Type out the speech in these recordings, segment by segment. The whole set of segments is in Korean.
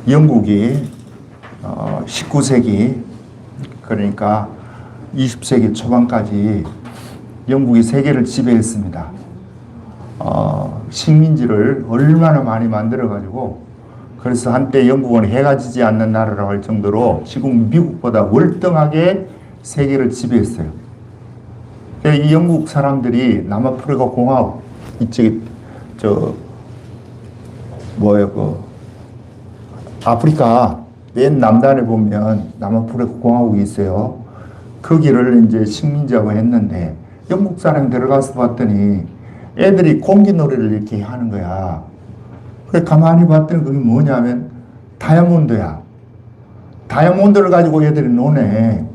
영국이 19세기 그러니까 20세기 초반까지 영국이 세계를 지배했습니다. 식민지를 얼마나 많이 만들어 가지고 그래서 한때 영국은 해가 지지 않는 나라라고 할 정도로 지금 미국보다 월등하게 세계를 지배했어요. 이 영국 사람들이 남아프리카 공화국 이쪽에 아프리카 맨 남단에 보면 남아프리카 공화국이 있어요. 거기를 이제 식민지하고 했는데 영국 사람이 들어가서 봤더니 애들이 공기놀이를 이렇게 하는 거야. 그래 가만히 봤더니 그게 뭐냐면 다이아몬드야. 다이아몬드를 가지고 애들이 노네.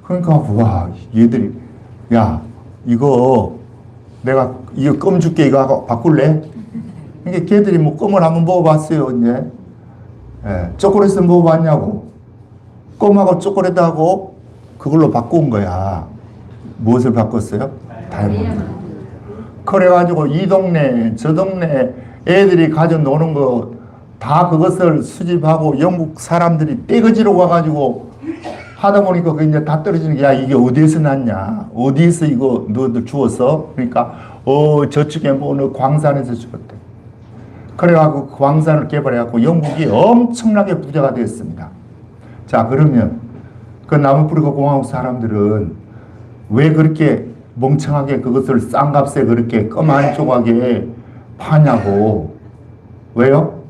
그러니까 와 얘들이 야 이거 내가 이거 껌 줄게 이거 바꿀래? 그러니까 걔들이 뭐 껌을 한번 먹어봤어요. 이제 초콜릿을 먹어봤냐고. 껌하고 초콜릿하고 그걸로 바꾼 거야. 무엇을 바꿨어요? 다이아몬드. 그래가지고 이 동네 저 동네 애들이 가져 노는 거 다 그것을 수집하고 영국 사람들이 떼거지로 와가지고 하다 보니까 그 이제 다 떨어지는 게 야 이게 어디에서 났냐? 어디에서 이거 너들 주웠어? 그러니까 저쪽에 뭐 어느 광산에서 주웠대. 그래가지고 그 광산을 개발해갖고 영국이 엄청나게 부자가 됐습니다. 자 그러면 그 남아프리카 공화국 사람들은 왜 그렇게 멍청하게 그것을 싼 값에 그렇게 껌 한 조각에 파냐고. 왜요?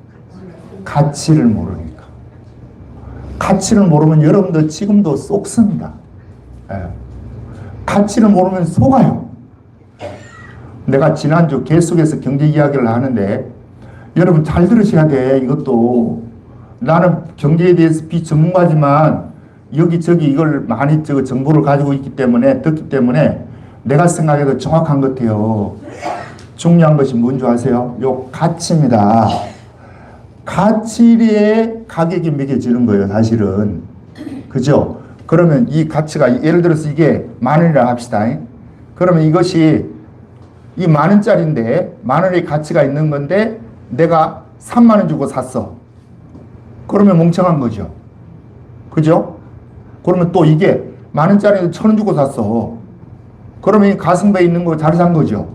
가치를 모르니까. 가치를 모르면 여러분들 지금도 쏙습니다. 가치를 모르면 속아요. 내가 지난주 계속해서 경제 이야기를 하는데 여러분 잘 들으셔야 돼. 이것도 나는 경제에 대해서 비전문가지만 여기저기 이걸 많이 정보를 가지고 있기 때문에 듣기 때문에 내가 생각해도 정확한 것 같아요. 중요한 것이 뭔지 아세요? 요 가치입니다. 가치에 가격이 매겨지는 거예요, 사실은. 그죠? 그러면 이 가치가, 예를 들어서 이게 10,000원이라 합시다. 그러면 이것이 이 10,000원짜리인데, 10,000원의 가치가 있는 건데, 내가 30,000원 주고 샀어. 그러면 멍청한 거죠. 그죠? 그러면 또 이게 10,000원짜리인데 1,000원 주고 샀어. 그러면 이 가성비에 있는 거 잘 산 거죠.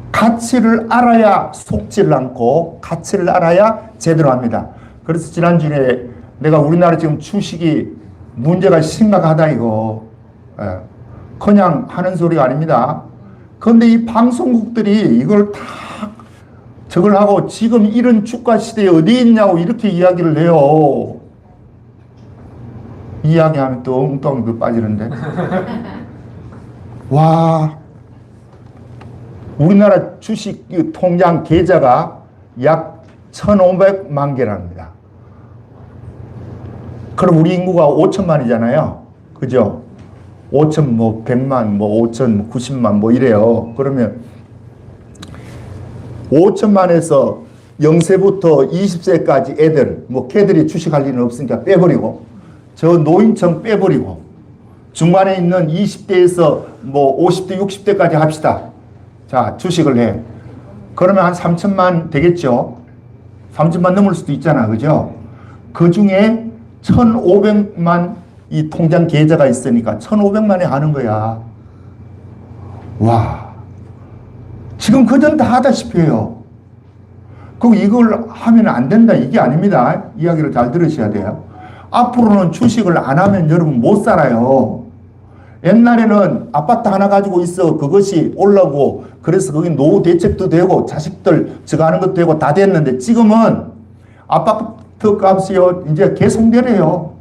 가치를 알아야 속지를 않고 가치를 알아야 제대로 합니다. 그래서 지난주에 내가 우리나라 지금 주식이 문제가 심각하다 이거 그냥 하는 소리가 아닙니다. 그런데 이 방송국들이 이걸 다 저걸 하고 지금 이런 주가 시대에 어디 있냐고 이렇게 이야기를 해요. 이야기하면 또 엉뚱하게 빠지는데 와 우리나라 주식 통장 계좌가 약 1,500만 개랍니다. 그럼 우리 인구가 5천만이잖아요. 그죠? 5천, 뭐, 100만, 뭐, 5천, 90만, 뭐, 이래요. 그러면 5천만에서 0세부터 20세까지 애들, 뭐, 걔들이 주식할 일은 없으니까 빼버리고, 저 노인층 빼버리고, 중간에 있는 20대에서 뭐, 50대, 60대까지 합시다. 자, 주식을 해. 그러면 한 3천만 되겠죠? 3천만 넘을 수도 있잖아. 그죠? 그 중에 1,500만 이 통장 계좌가 있으니까 1,500만에 하는 거야. 와. 지금 그전 다 하다시피 해요. 그리고 이걸 하면 안 된다. 이게 아닙니다. 이야기를 잘 들으셔야 돼요. 앞으로는 주식을 안 하면 여러분 못 살아요. 옛날에는 아파트 하나 가지고 있어. 그것이 올라오고, 그래서 거기 노후 대책도 되고, 자식들 저거 하는 것도 되고, 다 됐는데, 지금은 아파트 값이요, 이제 계속되래요.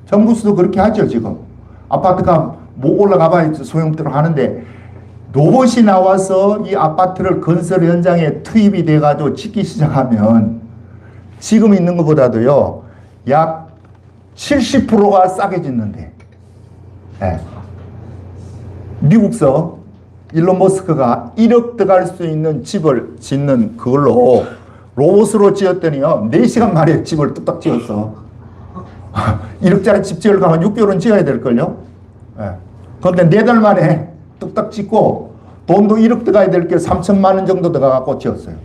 정부수도 그렇게 하죠, 지금. 아파트 값 못 올라가 봐야 소용대로 하는데, 로봇이 나와서 이 아파트를 건설 현장에 투입이 돼가지고 짓기 시작하면, 지금 있는 것보다도요, 약 70%가 싸게 짓는데, 네. 미국서 일론 머스크가 1억 들어갈 수 있는 집을 짓는 그걸로 로봇으로 지었더니요 4시간 만에 집을 뚝딱 지었어. 1억짜리 집 지으려고 하면 6개월은 지어야 될걸요. 그런데 4달 만에 뚝딱 짓고 돈도 1억 들어가야 될 게 3천만 원 정도 들어가고 지었어요.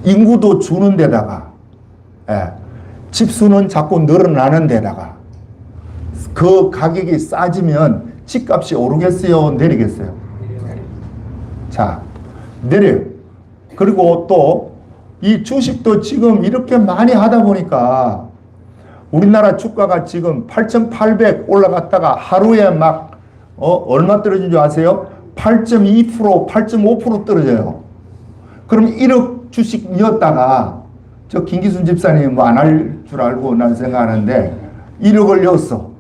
인구도 주는 데다가 예. 집수는 자꾸 늘어나는 데다가 그 가격이 싸지면 집값이 오르겠어요? 내리겠어요? 자, 내려요. 그리고 또 이 주식도 지금 이렇게 많이 하다 보니까 우리나라 주가가 지금 8,800 올라갔다가 하루에 막 얼마 떨어진 줄 아세요? 8.2%, 8.5% 떨어져요. 그럼 1억 주식이었다가 저 김기순 집사님 뭐 안 할 줄 알고 난 생각하는데 1억을 넣었어.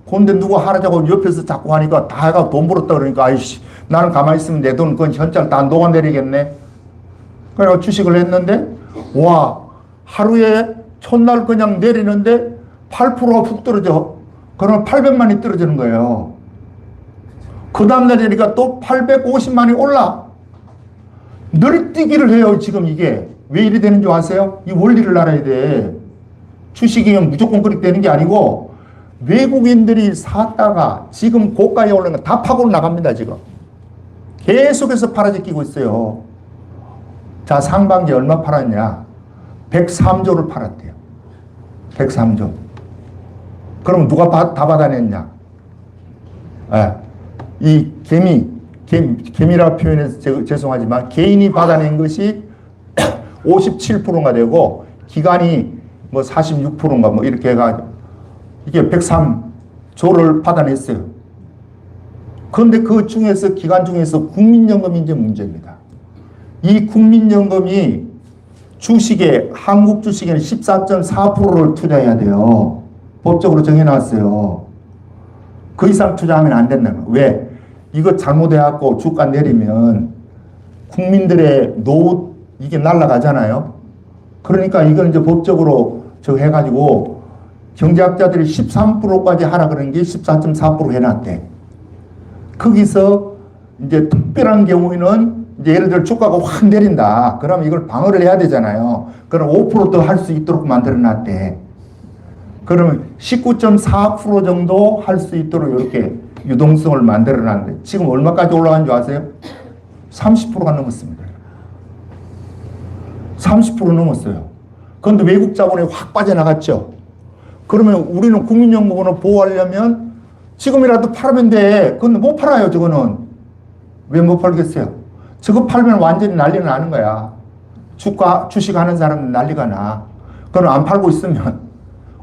근데 누가 하라자고 옆에서 자꾸 하니까 다 해가 돈 벌었다 그러니까 아이씨 나는 가만히 있으면 내 돈 그건 현찰 다 녹아내리겠네. 그래서 주식을 했는데 와 하루에 첫날 그냥 내리는데 8%가 훅 떨어져. 그러면 800만이 떨어지는 거예요. 그 다음날 되니까 또 850만이 올라. 늘뛰기를 해요. 지금 이게 왜 이리 되는 줄 아세요? 이 원리를 알아야 돼. 주식이면 무조건 그렇게 되는 게 아니고 외국인들이 샀다가 지금 고가에 올라간 거 다 파고 나갑니다. 지금 계속해서 팔아제끼고 있어요. 자, 상반기 얼마 팔았냐? 103조를 팔았대요. 103조. 그럼 누가 다 받아냈냐? 예. 이 개미라 표현해서 죄송하지만 개인이 받아낸 것이 57%가 되고 기관이 뭐 46%인가 뭐 이렇게 해가지고 이게 103조를 받아냈어요. 그런데 그 중에서 기관 중에서 국민연금이 이제 문제입니다. 이 국민연금이 주식에 한국 주식에는 14.4%를 투자해야 돼요. 법적으로 정해놨어요. 그 이상 투자하면 안 된다는 거예요. 왜? 이거 잘못해갖고 주가 내리면 국민들의 노후 이게 날아가잖아요. 그러니까 이걸 이제 법적으로 저 해가지고 경제학자들이 13%까지 하라 그러는 게 14.4% 해놨대. 거기서 이제 특별한 경우에는 이제 예를 들어 주가가 확 내린다. 그러면 이걸 방어를 해야 되잖아요. 그럼 5% 더 할 수 있도록 만들어 놨대. 그러면 19.4% 정도 할 수 있도록 이렇게 유동성을 만들어 놨는데 지금 얼마까지 올라간 줄 아세요? 30%가 넘었습니다. 30% 넘었어요. 그런데 외국 자본이 확 빠져나갔죠. 그러면 우리는 국민연금을 보호하려면 지금이라도 팔면 돼. 그런데 못 팔아요. 저거는. 왜 못 팔겠어요? 저거 팔면 완전히 난리가 나는 거야. 주식하는 사람은 난리가 나. 그럼 안 팔고 있으면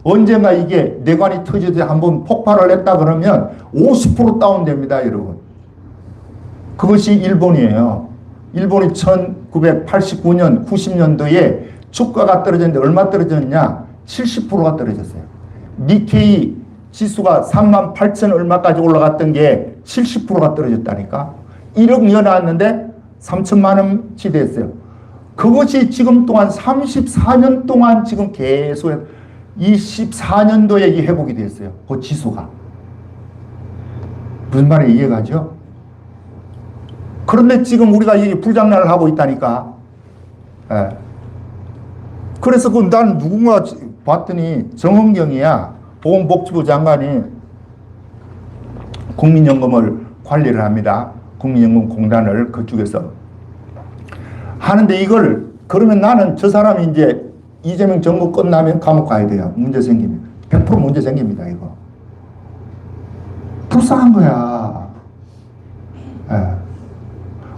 언젠가 이게 내관이 터지듯이 한번 폭발을 했다 그러면 50% 다운됩니다, 여러분. 그것이 일본이에요. 일본이 1989년, 90년도에 주가가 떨어졌는데 얼마 떨어졌냐? 70%가 떨어졌어요. 니케이 지수가 38,000 얼마까지 올라갔던 게 70%가 떨어졌다니까. 1억 넣어놨는데 3천만 원치 됐어요. 그것이 지금 동안 34년 동안 지금 계속 24년도에 이 회복이 됐어요. 그 지수가. 무슨 말인지 이해가죠? 그런데 지금 우리가 이게 불장난을 하고 있다니까. 예. 그래서 난 누군가 봤더니 정은경이야. 보건복지부 장관이 국민연금을 관리를 합니다. 국민연금공단을 그쪽에서. 하는데 이걸, 그러면 나는 저 사람이 이제 이재명 정부 끝나면 감옥 가야 돼요. 문제 생기면. 100% 문제 생깁니다, 이거. 불쌍한 거야. 예.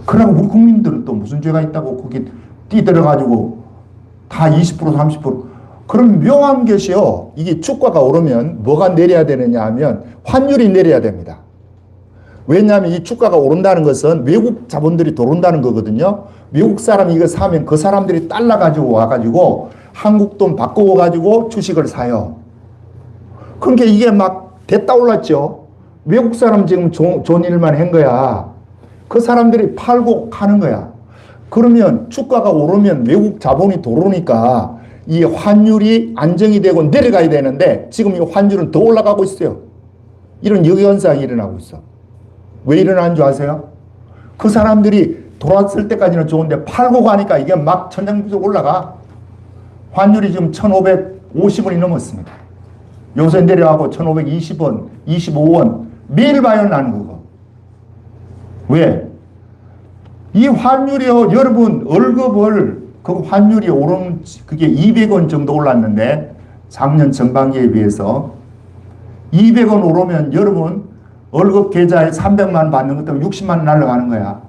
그러고 우리 국민들은 또 무슨 죄가 있다고 거기 뛰들어가지고 다 20%, 30%. 그럼 묘한 것이요. 이게 주가가 오르면 뭐가 내려야 되느냐 하면 환율이 내려야 됩니다. 왜냐하면 이 주가가 오른다는 것은 외국 자본들이 들어온다는 거거든요. 외국 사람이 이거 사면 그 사람들이 달러 가지고 와가지고 한국 돈 바꿔가지고 주식을 사요. 그러니까 이게 막 됐다 올랐죠. 외국 사람 지금 좋은 일만 한 거야. 그 사람들이 팔고 가는 거야. 그러면 주가가 오르면 외국 자본이 들어오니까 이 환율이 안정이 되고 내려가야 되는데 지금 이 환율은 더 올라가고 있어요. 이런 역현상이 일어나고 있어. 왜 일어나는 줄 아세요? 그 사람들이 돌아왔을 때까지는 좋은데 팔고 가니까 이게 막 천장부적 올라가. 환율이 지금 1,550원이 넘었습니다. 요새 내려가고 1,520원, 25원 매일 봐요, 나는 그거. 왜? 이 환율이요, 여러분 월급을 그 환율이 오른, 그게 200원 정도 올랐는데, 작년 전반기에 비해서 200원 오르면 여러분 월급 계좌에 300만 원 받는 것 때문에 60만 원 날라가는 거야.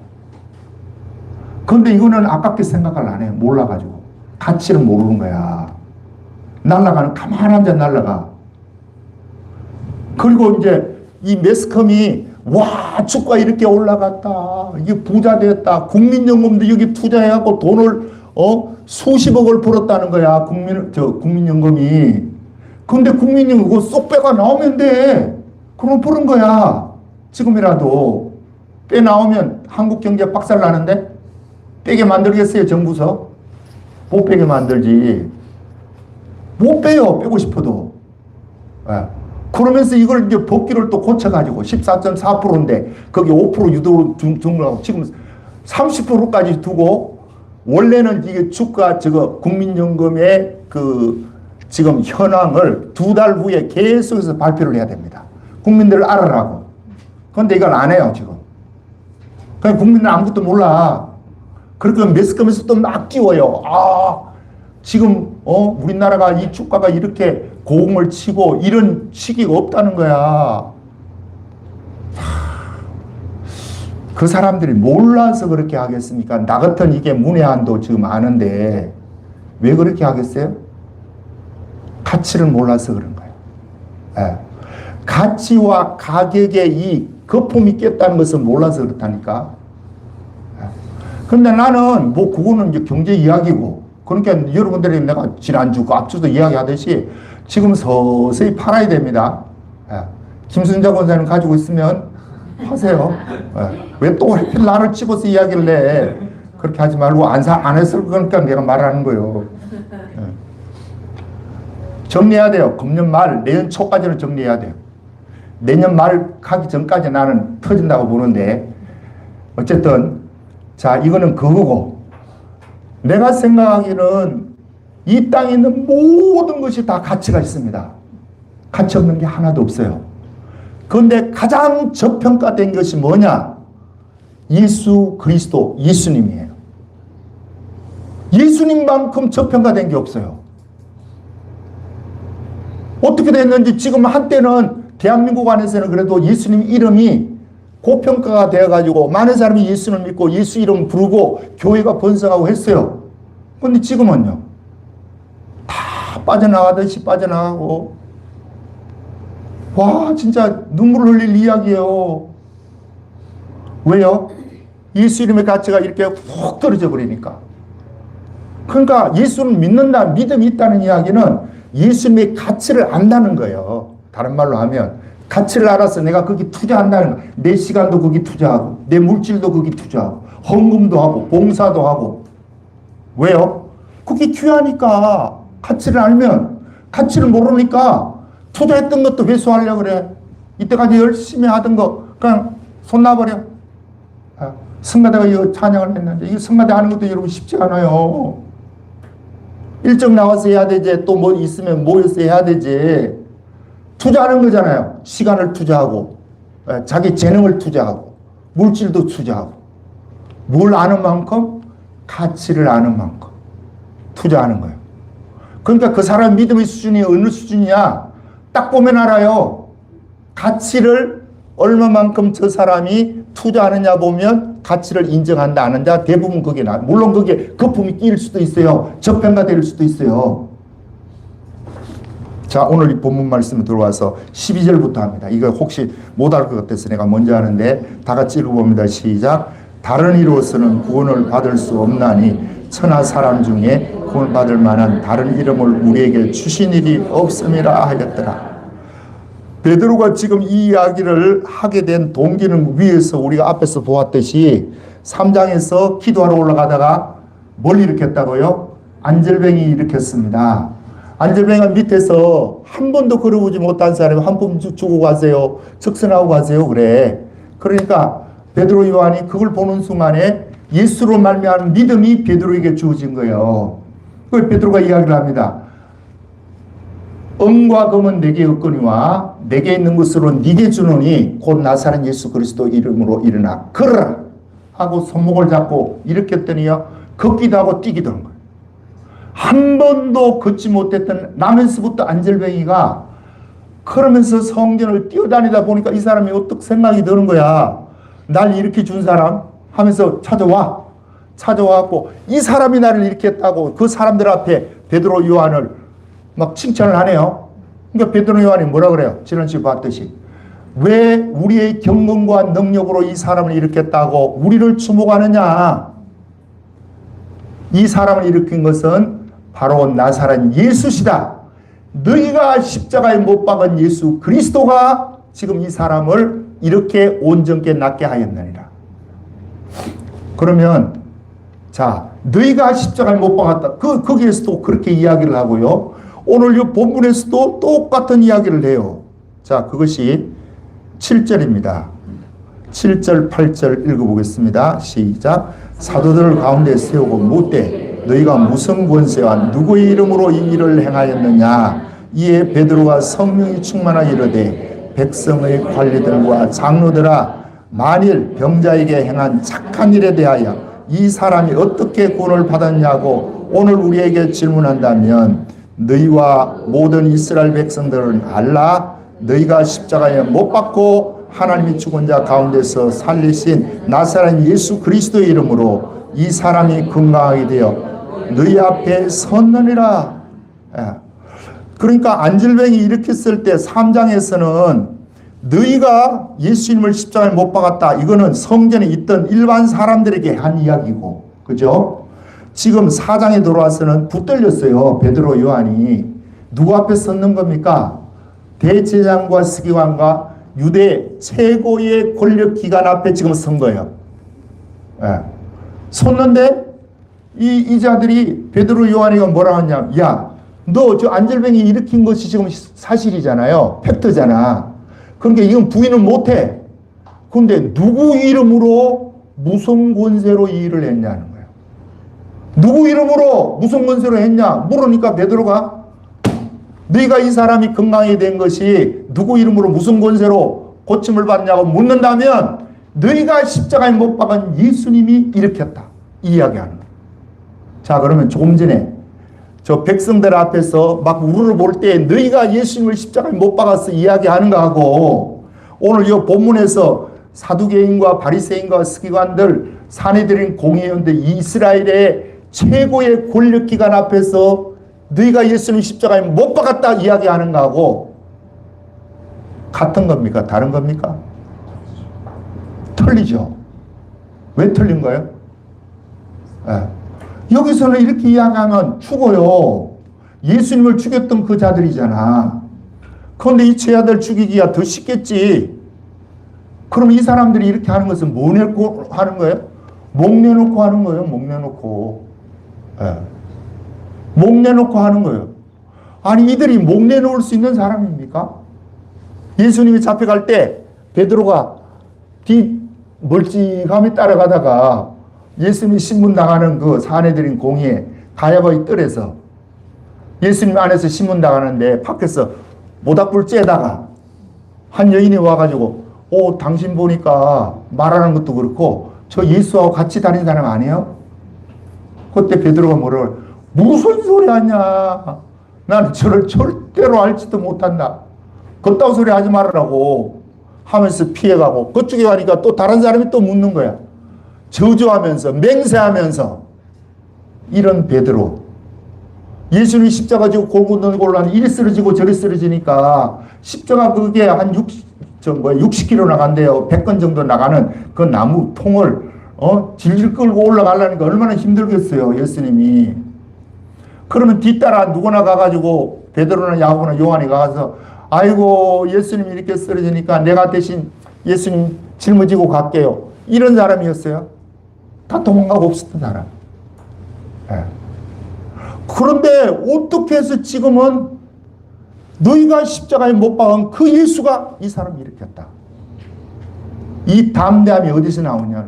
그런데 이거는 아깝게 생각을 안 해. 몰라가지고. 가치를 모르는 거야. 날라가는, 가만 앉아 날라가. 그리고 이제 이 매스컴이 와, 주가 이렇게 올라갔다. 이게 부자 됐다. 국민연금도 여기 투자해갖고 돈을, 수십억을 벌었다는 거야. 국민연금이. 근데 국민연금 그거 쏙 빼가 나오면 돼. 그럼 버는 거야. 지금이라도. 빼 나오면 한국 경제 박살 나는데? 빼게 만들겠어요, 정부서? 못 빼게 만들지. 못 빼요, 빼고 싶어도. 예. 그러면서 이걸 이제 법규를 또 고쳐가지고 14.4%인데 거기 5% 유도 중하고 지금 30%까지 두고 원래는 이게 주가 국민연금의 지금 현황을 2달 후에 계속해서 발표를 해야 됩니다. 국민들을 알아라고. 그런데 이걸 안 해요, 지금. 그냥 국민들은 아무것도 몰라. 그러니까 매스컴에서 또 막 띄워요. 지금, 우리나라가 이 주가가 이렇게 고공을 치고 이런 시기가 없다는 거야. 그 사람들이 몰라서 그렇게 하겠습니까? 나 같은 이게 문외한도 지금 아는데 왜 그렇게 하겠어요? 가치를 몰라서 그런 거예요. 예. 가치와 가격의 이 거품이 꼈다는 것을 몰라서 그렇다니까. 예. 근데 나는 뭐 그거는 이제 경제 이야기고, 그러니까 여러분들이 내가 지난주 앞주도 이야기하듯이 지금 서서히 팔아야 됩니다. 예. 김순자 권사님 가지고 있으면 하세요. 예. 왜 또 나를 집어서 이야기를 해? 그렇게 하지 말고 안 했을 거니까 내가 말하는 거예요. 예. 정리해야 돼요. 금년 말, 내년 초까지는 정리해야 돼요. 내년 말 가기 전까지 나는 터진다고 보는데, 어쨌든, 자, 이거는 그거고, 내가 생각하기는 이 땅에 있는 모든 것이 다 가치가 있습니다. 가치 없는 게 하나도 없어요. 그런데 가장 저평가된 것이 뭐냐? 예수 그리스도, 예수님이에요. 예수님만큼 저평가된 게 없어요. 어떻게 됐는지 지금 한때는 대한민국 안에서는 그래도 예수님 이름이 고평가가 되어가지고 많은 사람이 예수를 믿고 예수 이름 부르고 교회가 번성하고 했어요. 그런데 지금은요, 다 빠져나가듯이 빠져나가고, 와, 진짜 눈물 흘릴 이야기예요. 왜요? 예수 이름의 가치가 이렇게 훅 떨어져 버리니까. 그러니까 예수를 믿는다, 믿음이 있다는 이야기는 예수님의 가치를 안다는 거예요. 다른 말로 하면 가치를 알아서 내가 거기 투자한다는 거예요. 내 시간도 거기 투자하고 내 물질도 거기 투자하고 헌금도 하고 봉사도 하고. 왜요? 그게 귀하니까. 가치를 알면, 가치를 모르니까 투자했던 것도 회수하려고 그래. 이때까지 열심히 하던 거 그냥 손 놔버려. 성가대가 이거 찬양을 했는데 이 성가대 하는 것도 여러분 쉽지 않아요. 일정 나와서 해야 되지. 또 뭐 있으면 모여서 해야 되지. 투자하는 거잖아요. 시간을 투자하고 자기 재능을 투자하고 물질도 투자하고 뭘 아는 만큼 가치를 아는 만큼 투자하는 거예요. 그러니까 그 사람 믿음의 수준이 어느 수준이냐 딱 보면 알아요. 가치를 얼마만큼 저 사람이 투자하느냐 보면 가치를 인정한다 안 한다 대부분 그게 나. 물론 그게 거품이 끼일 수도 있어요. 저평가될 수도 있어요. 자, 오늘 이 본문 말씀 들어와서 12절부터 합니다. 이거 혹시 못 알 것 같아서 내가 먼저 하는데 다 같이 읽어봅니다. 시작. 다른 이로서는 구원을 받을 수 없나니 천하 사람 중에 구원을 받을 만한 다른 이름을 우리에게 주신 일이 없음이라 하였더라. 베드로가 지금 이 이야기를 하게 된 동기는 위에서 우리가 앞에서 보았듯이 3장에서 기도하러 올라가다가 뭘 일으켰다고요? 안절뱅이 일으켰습니다. 안절뱅이가 밑에서 한 번도 걸어보지 못한 사람이 한 번 주고 가세요. 적선하고 가세요. 그래. 그러니까 베드로 요한이 그걸 보는 순간에 예수로 말미암은 믿음이 베드로에게 주어진 거예요. 그걸 베드로가 이야기를 합니다. 은과 금은 내게 없거니와 내게 있는 것으로 네게 주노니 곧 나사렛 예수 그리스도 이름으로 일어나 걸어라 하고 손목을 잡고 일으켰더니요 걷기도 하고 뛰기도 하는 거예요. 한 번도 걷지 못했던 남에서부터 안절뱅이가 그러면서 성전을 뛰어다니다 보니까 이 사람이 어떻게 생각이 드는 거야. 날 일으켜 준 사람 하면서 찾아와갖고 이 사람이 나를 일으켰다고 그 사람들 앞에 베드로 요한을 막 칭찬을 하네요. 그러니까 베드로 요한이 뭐라 그래요? 지난주에 봤듯이 왜 우리의 경건과 능력으로 이 사람을 일으켰다고 우리를 주목하느냐. 이 사람을 일으킨 것은 바로 나사렛 예수시다. 너희가 십자가에 못 박은 예수 그리스도가 지금 이 사람을 이렇게 온전케 낫게 하였느니라. 그러면 자, 너희가 십자가에 못 박았다. 거기에서도 그렇게 이야기를 하고요. 오늘 이 본문에서도 똑같은 이야기를 해요. 자, 그것이 7절입니다. 7절, 8절 읽어보겠습니다. 시작. 사도들 가운데 세우고 묻되 너희가 무슨 권세와 누구의 이름으로 이 일을 행하였느냐. 이에 베드로가 성령이 충만하여 이르되 백성의 관리들과 장로들아 만일 병자에게 행한 착한 일에 대하여 이 사람이 어떻게 구원을 받았냐고 오늘 우리에게 질문한다면 너희와 모든 이스라엘 백성들은 알라. 너희가 십자가에 못 박고 하나님이 죽은 자 가운데서 살리신 나사렛 예수 그리스도의 이름으로 이 사람이 건강하게 되어 너희 앞에 섰느니라. 그러니까 안질뱅이 일으켰을 때 3장에서는 너희가 예수님을 십자가에 못 박았다. 이거는 성전에 있던 일반 사람들에게 한 이야기고, 그죠? 지금 4장에 들어와서는 붙들렸어요. 베드로 요한이. 누구 앞에 섰는 겁니까? 대제장과 서기관과 유대 최고의 권력기관 앞에 지금 선 거예요. 섰는데 이 자들이 베드로 요한이가 뭐라 하냐. 야, 너 저 안절뱅이 일으킨 것이 지금 사실이잖아요. 팩트잖아. 그러니까 이건 부인은 못해. 그런데 누구 이름으로 무슨 권세로 이 일을 했냐는 거예요. 누구 이름으로 무슨 권세로 했냐 물으니까 베드로가 너희가 이 사람이 건강하게 된 것이 누구 이름으로 무슨 권세로 고침을 받냐고 묻는다면 너희가 십자가에 못 박은 예수님이 일으켰다. 이 이야기하는 거예요. 자, 그러면 조금 전에 저 백성들 앞에서 막 우르르 볼 때 너희가 예수님을 십자가에 못 박아서 이야기하는 거하고 오늘 이 본문에서 사두개인과 바리새인과 서기관들 사내들인 공의원들 이스라엘의 최고의 권력기관 앞에서 너희가 예수님 십자가에 못 박았다 이야기하는 거하고 같은 겁니까? 다른 겁니까? 틀리죠. 왜 틀린 거예요? 여기서는 이렇게 이야기하면 죽어요. 예수님을 죽였던 그 자들이잖아. 그런데 이 죄아들 죽이기가 더 쉽겠지. 그럼 이 사람들이 이렇게 하는 것은 뭐 내놓고 하는 거예요? 목 내놓고 하는 거예요. 목 내놓고. 목 내놓고 하는 거예요. 아니 이들이 목 내놓을 수 있는 사람입니까? 예수님이 잡혀갈 때 베드로가 뒤 멀찌감히 따라가다가 예수님이 신문 나가는 그 사내들인 공의에 가야바위 뜰에서 예수님 안에서 신문 나가는데 밖에서 모닥불 쬐다가 한 여인이 와가지고 당신 보니까 말하는 것도 그렇고 저 예수하고 같이 다닌 사람 아니에요? 그때 베드로가 뭐라고 무슨 소리 하냐. 나는 저를 절대로 알지도 못한다. 그따위 소리 하지 말으라고 하면서 피해가고 그쪽에 가니까 또 다른 사람이 또 묻는 거야. 저주하면서 맹세하면서 이런 베드로 예수님이 십자가 지고 골고루 이리 쓰러지고 저리 쓰러지니까 십자가 그게 한 60km 나간대요. 100건 정도 나가는 그 나무 통을 질질 끌고 올라가려니까 얼마나 힘들겠어요. 예수님이. 그러면 뒤따라 누구나 가가지고 베드로나 야고보나 요한이 가서 아이고 예수님 이렇게 쓰러지니까 내가 대신 예수님 짊어지고 갈게요. 이런 사람이었어요. 다 도망가고 없었던 사람. 그런데 어떻게 해서 지금은 너희가 십자가에 못 박은 그 예수가 이 사람을 일으켰다. 이 담대함이 어디서 나오냐.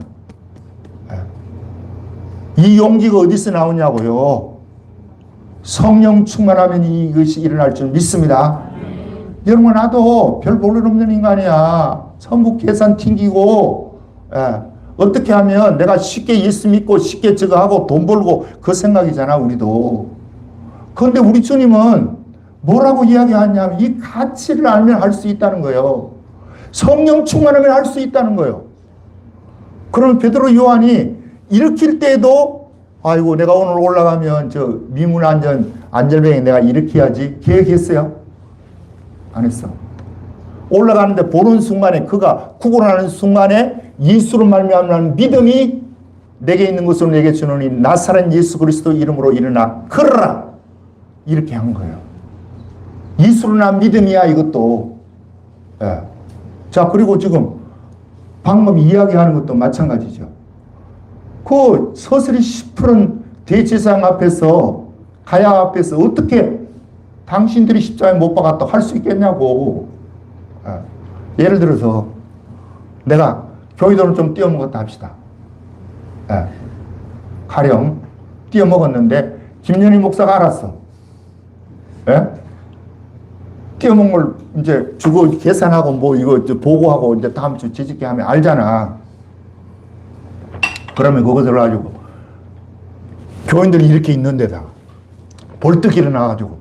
이 용기가 어디서 나오냐고요. 성령 충만하면 이것이 일어날 줄 믿습니다. 여러분 나도 별 볼일 없는 인간이야. 전부 계산 튕기고 어떻게 하면 내가 쉽게 예수 믿고 쉽게 저거 하고 돈 벌고 그 생각이잖아 우리도. 그런데 우리 주님은 뭐라고 이야기하냐면 이 가치를 알면 할 수 있다는 거예요. 성령 충만하면 할 수 있다는 거예요. 그러면 베드로 요한이 일으킬 때도 아이고 내가 오늘 올라가면 저 미문 안전병에 내가 일으켜야지 계획했어요? 안 했어. 올라가는데 보는 순간에 그가 구원하는 순간에 예수로 말미암는 믿음이 내게 있는 것으로 내게 주노니 나사렛 예수 그리스도 이름으로 일어나 걸어라 이렇게 한 거예요. 예수로 난 믿음이야 이것도. 예. 자 그리고 지금 방금 이야기하는 것도 마찬가지죠. 그 서슬이 시푸른 대제사장 앞에서 가야 앞에서 어떻게 당신들이 십자가에 못 박았다고 할 수 있겠냐고. 예를 들어서 내가 교회돈을 좀 띄어먹었다 합시다. 가령 띄어먹었는데 김연희 목사가 알았어. 띄어먹은 걸 이제 주고 계산하고 뭐 이거 보고하고 이제 다음 주 지지게 하면 알잖아. 그러면 그것을 가지고 교인들이 이렇게 있는 데다가 벌떡 일어나가지고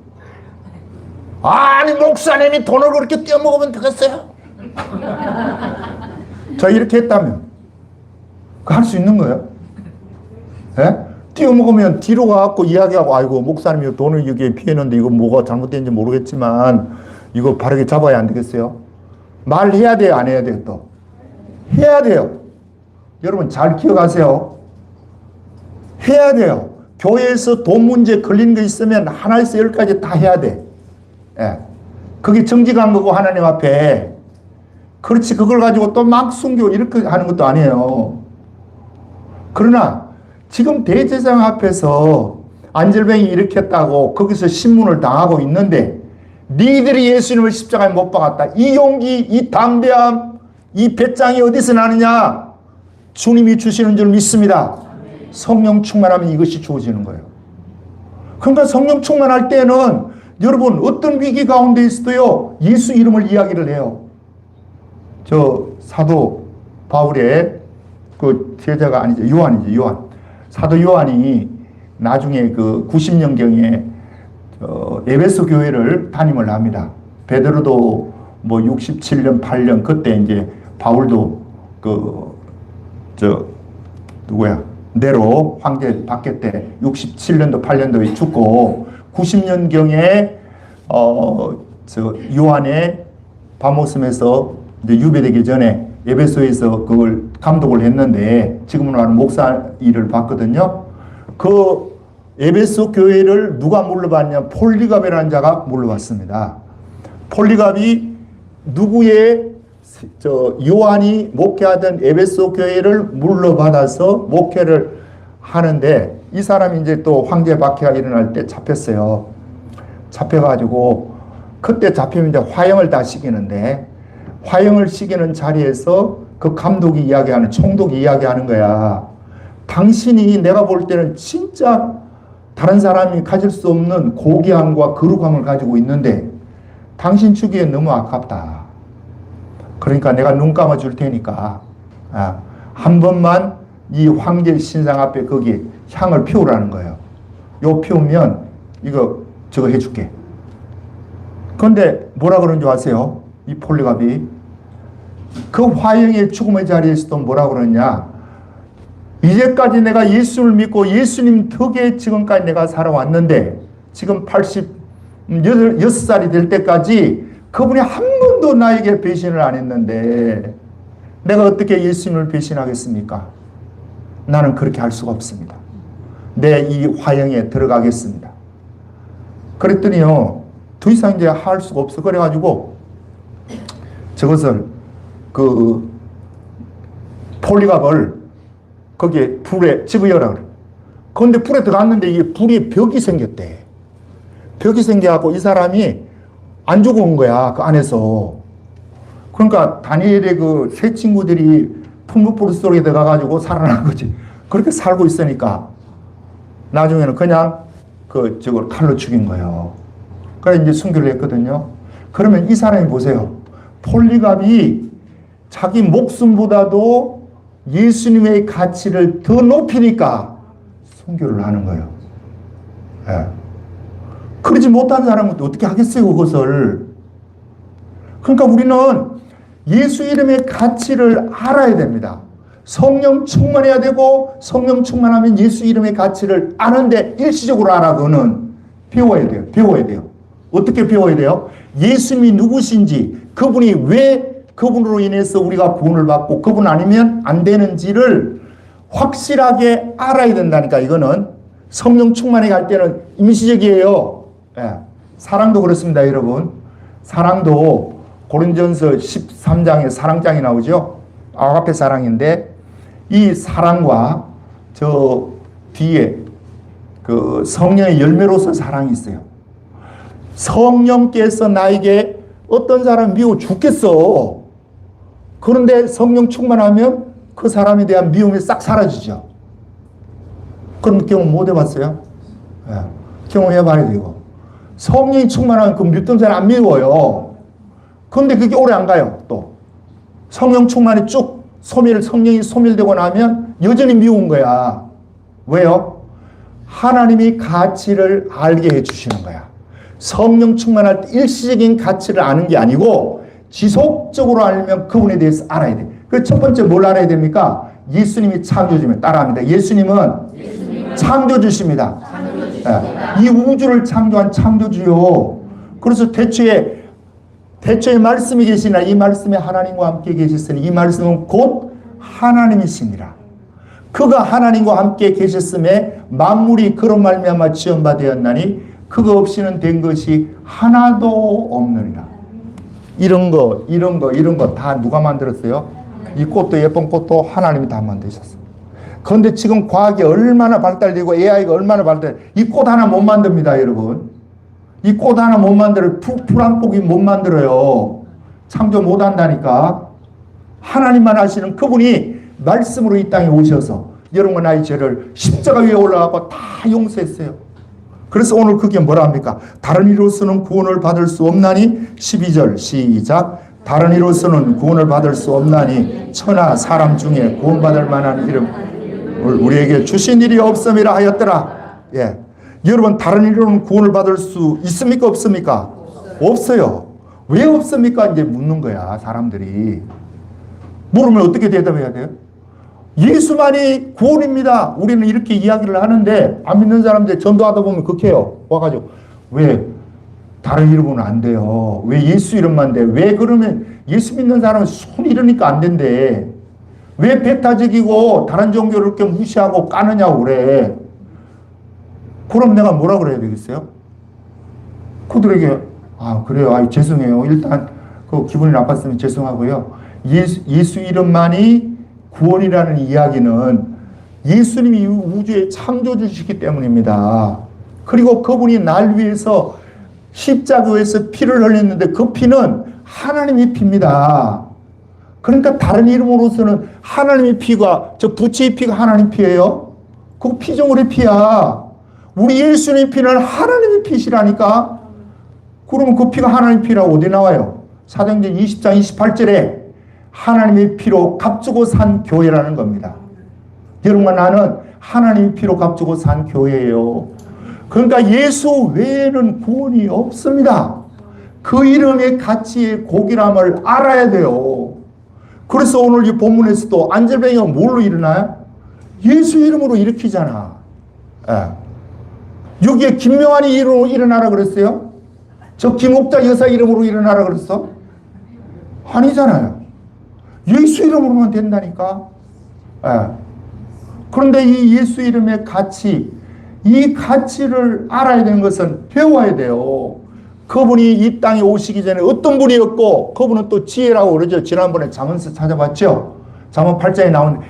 아니 목사님이 돈을 그렇게 떼어먹으면 되겠어요? 자 이렇게 했다면 할 수 있는 거예요? 떼어먹으면 뒤로 가갖고 이야기하고 아이고 목사님이 돈을 여기에 피했는데 이거 뭐가 잘못된지 모르겠지만 이거 바르게 잡아야 안 되겠어요? 말해야 돼요? 안 해야 돼요? 또 해야 돼요. 여러분 잘 기억하세요. 해야 돼요. 교회에서 돈 문제 걸린 거 있으면 하나에서 10까지 다 해야 돼. 그게 정직한 거고 하나님 앞에. 그렇지 그걸 가지고 또 막 순교 이렇게 하는 것도 아니에요. 그러나 지금 대제사장 앞에서 안절병이 일으켰다고 거기서 신문을 당하고 있는데 니들이 예수님을 십자가에 못 박았다. 이 용기, 이 담대함, 이 배짱이 어디서 나느냐? 주님이 주시는 줄 믿습니다. 성령 충만하면 이것이 주어지는 거예요. 그러니까 성령 충만할 때는 여러분 어떤 위기 가운데 있어도요 예수 이름을 이야기를 해요. 저 사도 바울의 그 제자가 아니죠. 요한이죠. 요한. 사도 요한이 나중에 그 90년경에 에베소 교회를 담임을 합니다. 베드로도 뭐 67년, 8년 그때 이제 바울도 네로 황제 바뀌었대. 67년도, 8년도에 죽고 90년경에 요한의 바모섬에서 이제 유배되기 전에 에베소에서 그걸 감독을 했는데 지금은 와는 목사 일을 봤거든요. 그 에베소 교회를 누가 물러봤냐? 폴리갑이라는 자가 물러봤습니다. 폴리갑이 누구의 요한이 목회하던 에베소 교회를 물러받아서 목회를 하는데 이 사람이 이제 또 황제 박해가 일어날 때 잡혔어요. 잡혀가지고 그때 잡히면 이제 화형을 다 시키는데 화형을 시키는 자리에서 그 감독이 이야기하는 총독이 이야기하는 거야. 당신이 내가 볼 때는 진짜 다른 사람이 가질 수 없는 고귀함과 거룩함을 가지고 있는데 당신 주기에 너무 아깝다. 그러니까 내가 눈 감아 줄 테니까 한 번만 이 황제 신상 앞에 거기 향을 피우라는 거예요. 요 피우면 저거 해줄게. 그런데 뭐라 그런 줄 아세요? 이 폴리갑이 그 화형의 죽음의 자리에서도 뭐라 그러냐? 이제까지 내가 예수를 믿고 예수님 덕에 지금까지 내가 살아왔는데 지금 86살이 될 때까지 그분이 한 번도 나에게 배신을 안 했는데 내가 어떻게 예수님을 배신하겠습니까? 나는 그렇게 할 수가 없습니다. 내 이 화형에 들어가겠습니다. 그랬더니요, 더 이상 이제 할 수가 없어. 그래가지고 저것을 그 폴리갑을 거기에 불에 집어넣으라 그래. 그런데 불에 들어갔는데 이게 불이 벽이 생겼대. 벽이 생겨갖고 이 사람이 안 죽어온 거야, 그 안에서. 그러니까 다니엘의 그 세 친구들이 풍부불 속에 들어가가지고 살아난 거지. 그렇게 살고 있으니까 나중에는 그냥 저걸 칼로 죽인 거예요. 그래 이제 순교를 했거든요. 그러면 이 사람이 보세요. 폴리갑이 자기 목숨보다도 예수님의 가치를 더 높이니까 순교를 하는 거예요. 예. 그러지 못한 사람은 어떻게 하겠어요, 그것을. 그러니까 우리는 예수 이름의 가치를 알아야 됩니다. 성령 충만해야 되고, 성령 충만하면 예수 이름의 가치를 아는데 일시적으로 알아. 그거는 배워야 돼요. 배워야 돼요. 어떻게 배워야 돼요? 예수님이 누구신지, 그분이 왜 그분으로 인해서 우리가 구원을 받고 그분 아니면 안 되는지를 확실하게 알아야 된다니까. 이거는 성령 충만에 갈 때는 임시적이에요. 예. 사랑도 그렇습니다, 여러분. 사랑도 고린전서 13장에 사랑장이 나오죠. 아가페 사랑인데, 이 사랑과 저 뒤에 그 성령의 열매로서 사랑이 있어요. 성령께서 나에게 어떤 사람 미워 죽겠어. 그런데 성령 충만하면 그 사람에 대한 미움이 싹 사라지죠. 그런 경험 못 해봤어요? 네. 경험해봐야 되고. 성령이 충만하면 그 믿던 사람 안 미워요. 그런데 그게 오래 안 가요, 또. 성령 충만이 쭉 성령이 소멸되고 나면 여전히 미운 거야. 왜요? 하나님이 가치를 알게 해주시는 거야. 성령 충만할 때 일시적인 가치를 아는 게 아니고 지속적으로 알면 그분에 대해서 알아야 돼. 그 첫 번째 뭘 알아야 됩니까? 예수님이 창조주면 따라합니다. 예수님은 창조주십니다. 이 우주를 창조한 창조주요. 그래서 태초에 말씀이 계시나 이 말씀에 하나님과 함께 계셨으니 이 말씀은 곧 하나님이십니다. 그가 하나님과 함께 계셨음에 만물이 그런 말미암아 지은 바 되었나니 그거 없이는 된 것이 하나도 없느니라. 이런 거 다 누가 만들었어요? 이 꽃도 예쁜 꽃도 하나님이 다 만드셨어요. 그런데 지금 과학이 얼마나 발달되고 AI가 얼마나 이 꽃 하나 못 만듭니다, 여러분. 이 꽃 하나 못 만들어요. 풀 한 폭이 못 만들어요. 창조 못 한다니까. 하나님만 하시는 그분이 말씀으로 이 땅에 오셔서 여러분과 나의 죄를 십자가 위에 올라가고 다 용서했어요. 그래서 오늘 그게 뭐라 합니까? 다른 이로서는 구원을 받을 수 없나니 12절 시작. 다른 이로서는 구원을 받을 수 없나니 천하 사람 중에 구원받을 만한 이름을 우리에게 주신 일이 없음이라 하였더라. 예. 여러분 다른 이로는 구원을 받을 수 있습니까? 없습니까? 없어요. 왜 없습니까? 이제 묻는 거야, 사람들이. 물으면 어떻게 대답해야 돼요? 예수만이 구원입니다. 우리는 이렇게 이야기를 하는데 안 믿는 사람들 전도하다 보면 그렇게요. 와가지고 왜 다른 이름은 안 돼요? 왜 예수 이름만 돼? 왜 그러면 예수 믿는 사람은 손 이러니까 안 된대. 왜 배타적이고 다른 종교를 이렇게 무시하고 까느냐고 그래. 그럼 내가 뭐라 그래야 되겠어요? 그들에게 그래요. 죄송해요. 일단 그 기분이 나빴으면 죄송하고요. 예수 이름만이 구원이라는 이야기는 예수님이 우주의 창조주시기 때문입니다. 그리고 그분이 날 위해서 십자가에서 피를 흘렸는데 그 피는 하나님의 피입니다. 그러니까 다른 이름으로서는 하나님의 피가 저 부처의 피가 하나님 피예요. 그 피조물의 피야. 우리 예수님의 피는 하나님의 피시라니까. 그러면 그 피가 하나님의 피라고 어디 나와요? 사도행전 20장 28절에 하나님의 피로 값주고 산 교회라는 겁니다. 여러분과 나는 하나님의 피로 값주고 산 교회예요. 그러니까 예수 외에는 구원이 없습니다. 그 이름의 가치의 고귀함을 알아야 돼요. 그래서 오늘 이 본문에서도 안절병이가 뭘로 일어나요? 예수 이름으로 일으키잖아. 여기에 김명환이 이름으로 일어나라 그랬어요? 저 김옥자 여사 이름으로 일어나라 그랬어? 아니잖아요. 예수 이름으로만 된다니까. 그런데 이 예수 이름의 가치, 이 가치를 알아야 되는 것은 배워야 돼요. 그분이 이 땅에 오시기 전에 어떤 분이었고, 그분은 또 지혜라고 그러죠. 지난번에 잠언서 찾아봤죠. 잠언 8장에 나온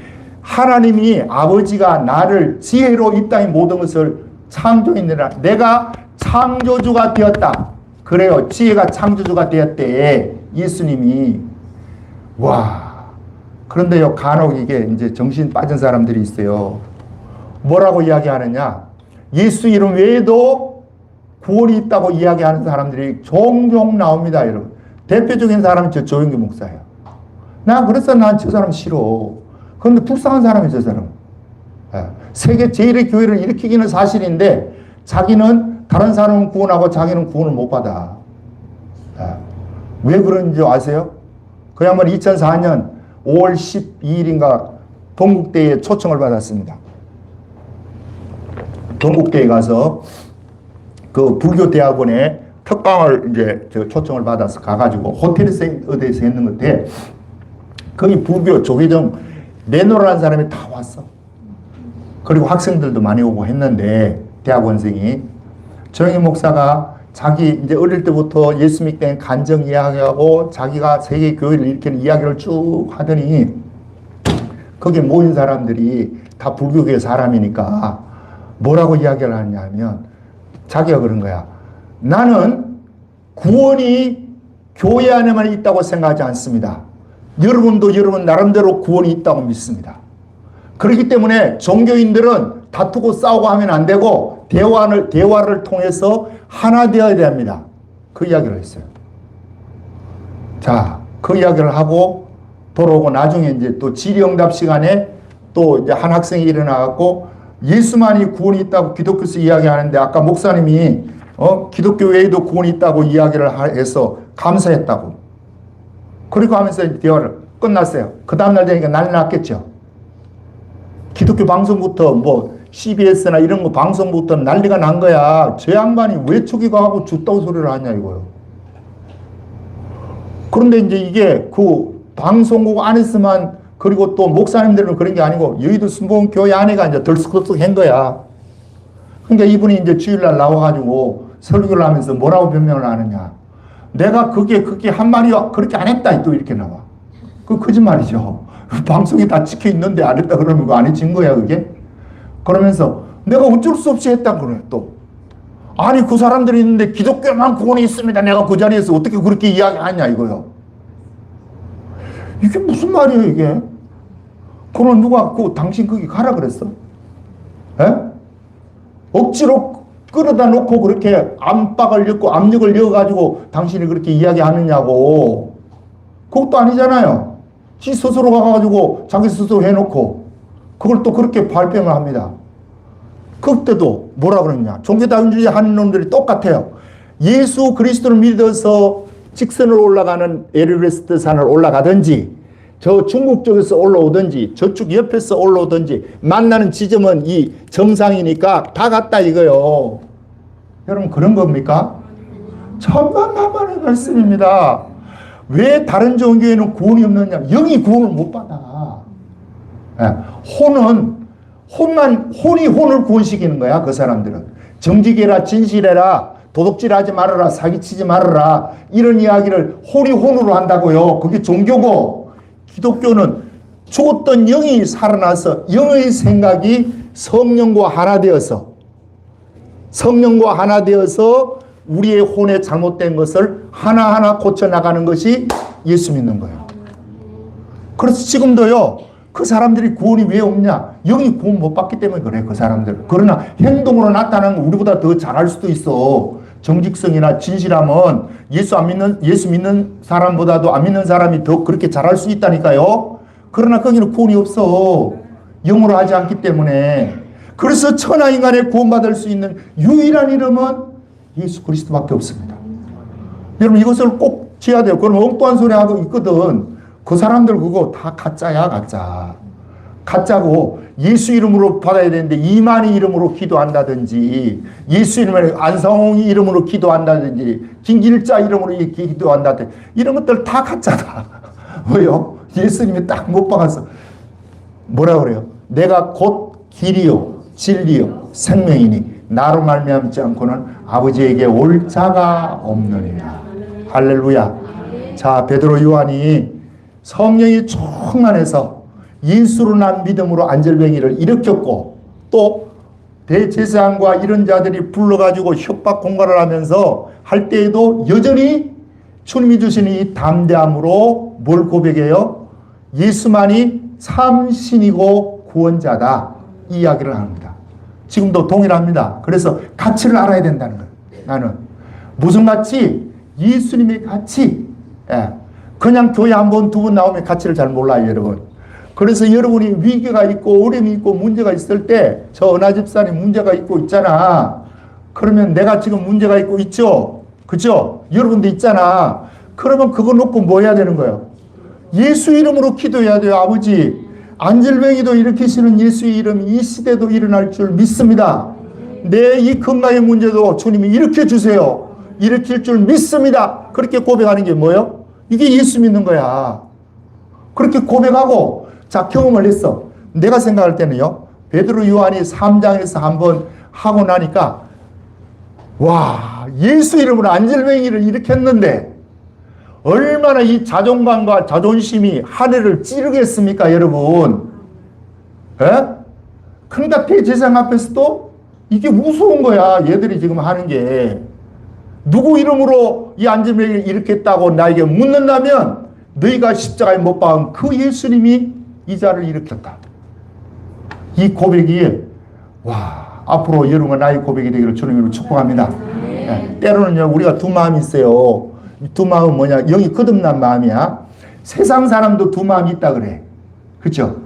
하나님이 아버지가 나를 지혜로 이 땅의 모든 것을 창조했느라 내가 창조주가 되었다. 그래요. 지혜가 창조주가 되었대. 예수님이. 와. 그런데요, 간혹 이게 이제 정신 빠진 사람들이 있어요. 뭐라고 이야기하느냐? 예수 이름 외에도 구원이 있다고 이야기하는 사람들이 종종 나옵니다, 여러분. 대표적인 사람이 저 조영기 목사예요. 그래서 난 저 사람 싫어. 그런데 불쌍한 사람이 저 사람. 세계 제1의 교회를 일으키기는 사실인데 자기는 다른 사람은 구원하고 자기는 구원을 못 받아. 왜 그런지 아세요? 그야말로 2004년 5월 12일인가 동국대에 초청을 받았습니다. 동국대에 가서 그 불교대학원에 특강을 이제 초청을 받아서 가가지고 호텔에서 어디에서 했는 건데, 거기 불교 조계종 내노라는 사람이 다 왔어. 그리고 학생들도 많이 오고 했는데, 대학원생이 정희 목사가 자기 이제 어릴 때부터 예수 믿게 간증 이야기하고 자기가 세계 교회를 일으키는 이야기를 쭉 하더니, 거기에 모인 사람들이 다 불교계 사람이니까 뭐라고 이야기를 하냐면, 자기가 그런 거야. 나는 구원이 교회 안에만 있다고 생각하지 않습니다. 여러분도 여러분 나름대로 구원이 있다고 믿습니다. 그렇기 때문에 종교인들은 다투고 싸우고 하면 안 되고 대화를 통해서 하나 되어야 됩니다. 그 이야기를 했어요. 자, 그 이야기를 하고 돌아오고 나중에 이제 또 질의응답 시간에 또 이제 한 학생이 일어나갖고 예수만이 구원이 있다고 기독교에서 이야기하는데, 아까 목사님이 기독교 외에도 구원이 있다고 이야기를 해서 감사했다고. 그리고 하면서 대화를 끝났어요. 그 다음날 되니까 난리 났겠죠. 기독교 방송부터 뭐 CBS나 이런 거 방송부터 난리가 난 거야. 저 양반이 왜 저기 가고 죽다고 소리를 하냐 이거요. 그런데 이제 이게 그 방송국 안에서만, 그리고 또 목사님들은 그런 게 아니고 여의도 순복음교회 안에가 이제 덜썩덜썩한 거야. 그러니까 이분이 이제 주일날 나와가지고 설교를 하면서 뭐라고 변명을 하느냐. 내가 그게 한마디 그렇게 안 했다. 또 이렇게 나와. 그 거짓말이죠. 방송이 다 찍혀 있는데 안 했다 그러면 그거 아니진 거야, 그게? 그러면서 내가 어쩔 수 없이 했다 그래, 또. 아니, 그 사람들이 있는데 기독교만 구원이 있습니다. 내가 그 자리에서 어떻게 그렇게 이야기하냐, 이거요. 이게 무슨 말이에요, 이게? 그럼 누가 당신 거기 가라 그랬어? 에? 억지로 끌어다 놓고 그렇게 압박을 넣고 압력을 넣어가지고 당신이 그렇게 이야기하느냐고. 그것도 아니잖아요. 지 스스로 가가지고 자기 스스로 해놓고 그걸 또 그렇게 발뺌을 합니다. 그때도 뭐라 그러냐. 종교다운주의 하는 놈들이 똑같아요. 예수 그리스도를 믿어서 직선을 올라가는 에베레스트 산을 올라가든지, 저 중국 쪽에서 올라오든지, 저쪽 옆에서 올라오든지, 만나는 지점은 이 정상이니까 다 같다 이거요. 여러분, 그런 겁니까? 천만만만의 말씀입니다. 왜 다른 종교에는 구원이 없느냐? 영이 구원을 못 받아. 혼이 혼을 구원시키는 거야, 그 사람들은. 정직해라, 진실해라, 도둑질하지 말아라, 사기치지 말아라, 이런 이야기를 혼이 혼으로 한다고요. 그게 종교고, 기독교는 죽었던 영이 살아나서 영의 생각이 성령과 하나 되어서 우리의 혼에 잘못된 것을 하나하나 고쳐나가는 것이 예수 믿는 거예요. 그래서 지금도요, 그 사람들이 구원이 왜 없냐? 영이 구원 못 받기 때문에 그래, 그 사람들. 그러나 행동으로 나타나는 건 우리보다 더 잘할 수도 있어. 정직성이나 진실함은 예수 믿는 사람보다도 안 믿는 사람이 더 그렇게 잘할 수 있다니까요. 그러나 거기는 구원이 없어. 영으로 하지 않기 때문에. 그래서 천하 인간의 구원받을 수 있는 유일한 이름은 예수 그리스도밖에 없습니다. 여러분, 이것을 꼭 지어야 돼요. 그럼 엉뚱한 소리 하고 있거든. 그 사람들 그거 다 가짜야, 가짜. 가짜고, 예수 이름으로 받아야 되는데 이만희 이름으로 기도한다든지, 예수 이름으로 안성홍이 이름으로 기도한다든지, 김길자 이름으로 기도한다든지, 이런 것들 다 가짜다. 왜요? 예수님이 딱 못 박아서 뭐라 그래요? 내가 곧 길이요 진리요 생명이니 나로 말미암지 않고는 아버지에게 올 자가 없느니라. 할렐루야. 자, 베드로 요한이 성령이 충만해서 예수로 난 믿음으로 안절뱅이를 일으켰고, 또 대제사장과 이런 자들이 불러가지고 협박 공갈을 하면서 할 때에도 여전히 주님이 주시는 이 담대함으로 뭘 고백해요? 예수만이 참신이고 구원자다, 이 이야기를 합니다. 지금도 동일합니다. 그래서 가치를 알아야 된다는 거예요. 나는 무슨 가치? 예수님의 가치. 그냥 교회 한 번, 두 번 나오면 가치를 잘 몰라요, 여러분. 그래서 여러분이 위기가 있고 어려움이 있고 문제가 있을 때, 저 은하 집사님 문제가 있고 있잖아. 그러면 내가 지금 문제가 있고 있죠? 그죠? 여러분도 있잖아. 그러면 그거 놓고 뭐 해야 되는 거예요? 예수 이름으로 기도해야 돼요. 아버지, 안질병이도 일으키시는 예수의 이름이 이 시대도 일어날 줄 믿습니다. 내 이 건강의 문제도 주님이 일으켜 주세요. 일으킬 줄 믿습니다. 그렇게 고백하는 게 뭐예요? 이게 예수 믿는 거야. 그렇게 고백하고, 자, 경험을 했어. 내가 생각할 때는요, 베드로 요한이 3장에서 한번 하고 나니까, 와, 예수 이름으로 안질병이를 일으켰는데, 얼마나 이 자존감과 자존심이 하늘을 찌르겠습니까, 여러분? 에? 그러니까 대제사장 앞에서도 이게 무서운 거야, 얘들이 지금 하는 게. 누구 이름으로 이 안질병을 일으켰다고 나에게 묻는다면 너희가 십자가에 못 박은 그 예수님이 이 자를 일으켰다. 이 고백이 와, 앞으로 여러분과 나의 고백이 되기를 주님으로 축복합니다. 네. 때로는요, 우리가 두 마음이 있어요. 두 마음은 뭐냐? 영이 거듭난 마음이야. 세상 사람도 두 마음이 있다 그래. 그렇죠?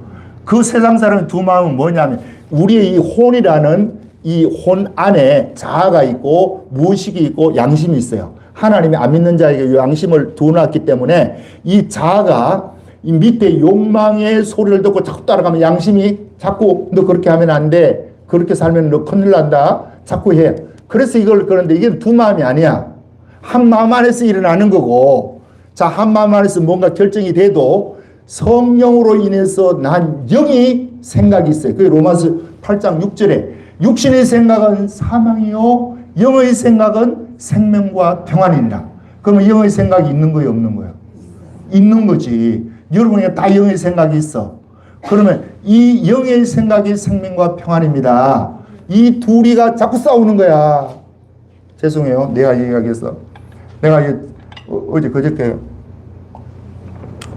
그 세상 사람의 두 마음은 뭐냐면 우리의 이 혼이라는 이 혼 안에 자아가 있고 무의식이 있고 양심이 있어요. 하나님이 안 믿는 자에게 이 양심을 두어놨기 때문에 이 자아가 이 밑에 욕망의 소리를 듣고 자꾸 따라가면 양심이 자꾸 너 그렇게 하면 안 돼. 그렇게 살면 너 큰일 난다. 자꾸 해. 그래서 이걸 그런데 이게 두 마음이 아니야. 한 마음 안에서 일어나는 거고, 자, 한 마음 안에서 뭔가 결정이 돼도 성령으로 인해서 난 영이 생각이 있어요. 그게 로마서 8장 6절에 육신의 생각은 사망이요 영의 생각은 생명과 평안이니라. 그러면 영의 생각이 있는 거예요, 없는 거예요? 있는 거지. 여러분에게 다 영의 생각이 있어. 그러면 이 영의 생각이 생명과 평안입니다. 이 둘이가 자꾸 싸우는 거야. 죄송해요, 내가 얘기하겠어. 내가 어제 그저께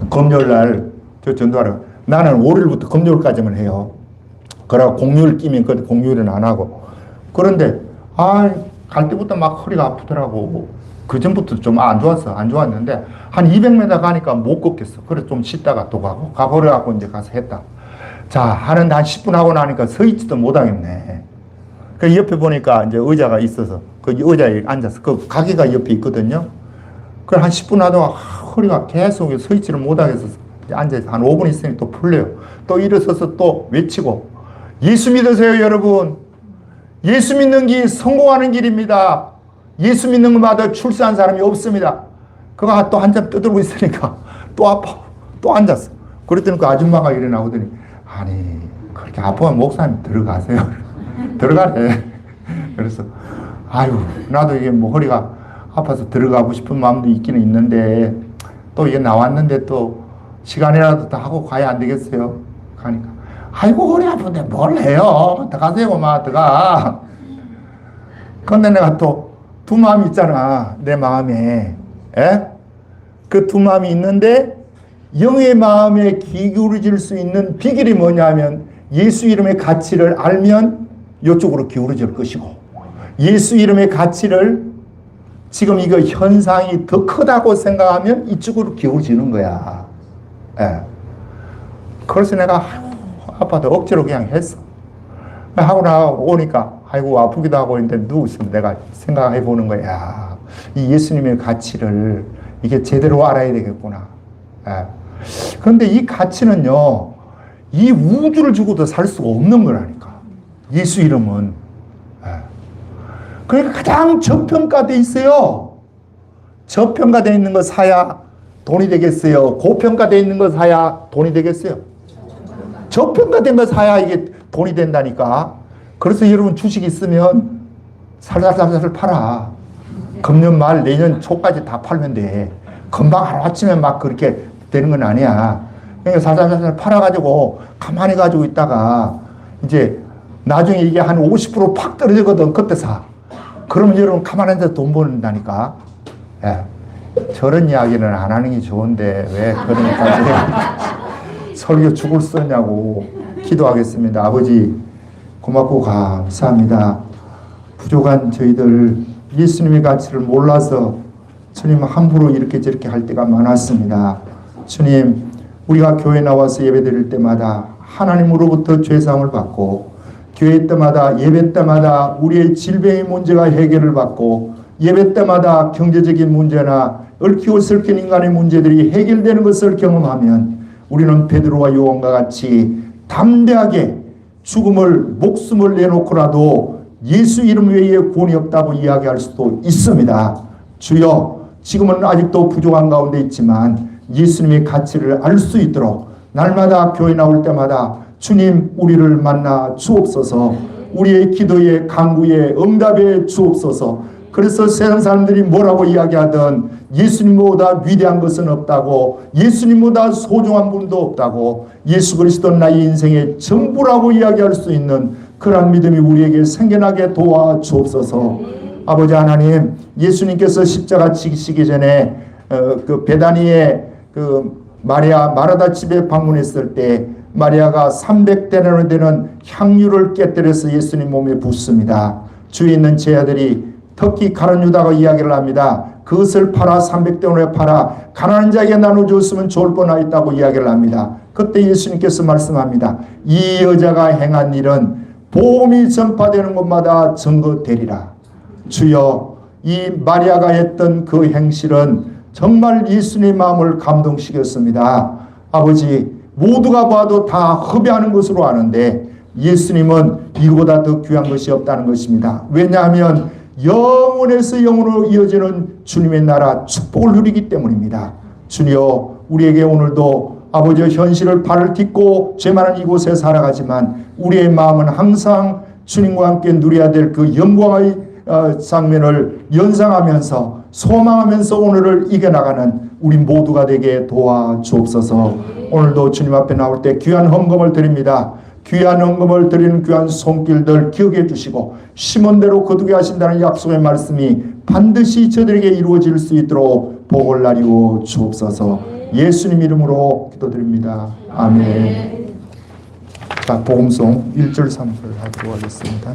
금요일날 저 전도하러, 나는 월요일부터 금요일까지만 해요. 그러고 공휴일 끼면 그 공휴일은 안 하고. 그런데 갈 때부터 막 허리가 아프더라고. 그 전부터 좀 안 좋았어. 안 좋았는데 한 200m 가니까 못 걷겠어. 그래서 좀 쉬다가 또 가버려갖고 이제 가서 했다. 자, 하는데 한 10분 하고 나니까 서 있지도 못하겠네. 그 옆에 보니까 이제 의자가 있어서 그 의자에 앉아서 그 가게가 옆에 있거든요. 그 한 10분 하다가 허리가 계속 서 있지를 못하겠어. 앉아서 한 5분 있으니 또 풀려요. 또 일어서서 또 외치고, 예수 믿으세요, 여러분. 예수 믿는 길 성공하는 길입니다. 예수 믿는 것마다 출세한 사람이 없습니다. 그가 또 한참 떠들고 있으니까 또 아파. 또 앉았어. 그랬더니 그 아줌마가 일어나오더니, 아니, 그렇게 아프면 목사님 들어가세요. 들어가래. 그래서, 아유, 나도 이게 뭐 허리가 아파서 들어가고 싶은 마음도 있기는 있는데, 또 이게 나왔는데 또 시간이라도 더 하고 가야 안 되겠어요? 가니까, 아이고, 허리 아픈데 뭘 해요? 들어가세요, 엄마, 들어가. 근데 내가 또 두 마음이 있잖아, 내 마음에. 에? 그 두 마음이 있는데, 영의 마음에 기울어질 수 있는 비결이 뭐냐면, 예수 이름의 가치를 알면 이쪽으로 기울어질 것이고, 예수 이름의 가치를 지금 이거 현상이 더 크다고 생각하면 이쪽으로 기울어지는 거야. 예. 그래서 내가 아파도 억지로 그냥 했어. 하고 나오니까 아이고 아프기도 하고 있는데 누구 있으면 내가 생각해 보는 거야. 이 예수님의 가치를 이게 제대로 알아야 되겠구나. 예. 그런데 이 가치는요, 이 우주를 주고도 살 수가 없는 거라니까. 예수 이름은. 예. 그러니까 가장 저평가되어 있어요. 저평가되어 있는 거 사야 돈이 되겠어요? 고평가되어 있는 거 사야 돈이 되겠어요? 저평가된 거 사야 이게 돈이 된다니까. 그래서 여러분 주식 있으면 살살살살 팔아. 금년 말 내년 초까지 다 팔면 돼. 금방 하루아침에 막 그렇게 되는 건 아니야. 그러니까 살살살살 팔아가지고 가만히 가지고 있다가 이제 나중에 이게 한 50% 팍 떨어지거든. 그때 사. 그러면 여러분 가만히 앉아서 돈 버는다니까. 예. 저런 이야기는 안 하는 게 좋은데 왜 그런 것까지 설교 죽을 쓰냐고. 기도하겠습니다. 아버지 고맙고 감사합니다. 부족한 저희들 예수님의 가치를 몰라서 주님 함부로 이렇게 저렇게 할 때가 많았습니다. 주님, 우리가 교회 나와서 예배 드릴 때마다 하나님으로부터 죄사함을 받고 교회 때마다 예배 때마다 우리의 질병의 문제가 해결을 받고 예배 때마다 경제적인 문제나 얽히고 설킨 인간의 문제들이 해결되는 것을 경험하면 우리는 베드로와 요한과 같이 담대하게 목숨을 내놓고라도 예수 이름 외에 구원이 없다고 이야기할 수도 있습니다. 주여, 지금은 아직도 부족한 가운데 있지만 예수님의 가치를 알 수 있도록 날마다 교회 나올 때마다 주님 우리를 만나 주옵소서, 우리의 기도에 간구에 응답해 주옵소서. 그래서 세상 사람들이 뭐라고 이야기하든 예수님보다 위대한 것은 없다고, 예수님보다 소중한 분도 없다고, 예수 그리스도 나의 인생의 전부라고 이야기할 수 있는 그런 믿음이 우리에게 생겨나게 도와주옵소서. 아버지 하나님, 예수님께서 십자가 지시기 전에 그 베다니의 그 마르다 집에 방문했을 때 마리아가 300데나리 되는 향유를 깨뜨려서 예수님 몸에 붓습니다. 주위에 있는 제 아들이 특히 가룟 유다가 이야기를 합니다. 그것을 팔아 300데나리에 팔아 가난한 자에게 나눠줬으면 좋을 뻔하였다고 이야기를 합니다. 그때 예수님께서 말씀합니다. 이 여자가 행한 일은 복음이 전파되는 곳마다 증거되리라. 주여, 이 마리아가 했던 그 행실은 정말 예수님의 마음을 감동시켰습니다. 아버지, 모두가 봐도 다 흡야하는 것으로 아는데 예수님은 이보다 더 귀한 것이 없다는 것입니다. 왜냐하면 영원에서 영원으로 이어지는 주님의 나라 축복을 누리기 때문입니다. 주여, 우리에게 오늘도 아버지의 현실을 발을 딛고 죄 많은 이곳에 살아가지만 우리의 마음은 항상 주님과 함께 누려야 될 그 영광의 장면을 연상하면서 소망하면서 오늘을 이겨나가는 우리 모두가 되게 도와주옵소서. 오늘도 주님 앞에 나올 때 귀한 헌금을 드립니다. 귀한 헌금을 드리는 귀한 손길들 기억해 주시고 심은 대로 거두게 하신다는 약속의 말씀이 반드시 저들에게 이루어질 수 있도록 복을 나리고 주옵소서. 예수님 이름으로 기도드립니다. 아멘. 자, 복음송 1절 3절 하도록 하겠습니다.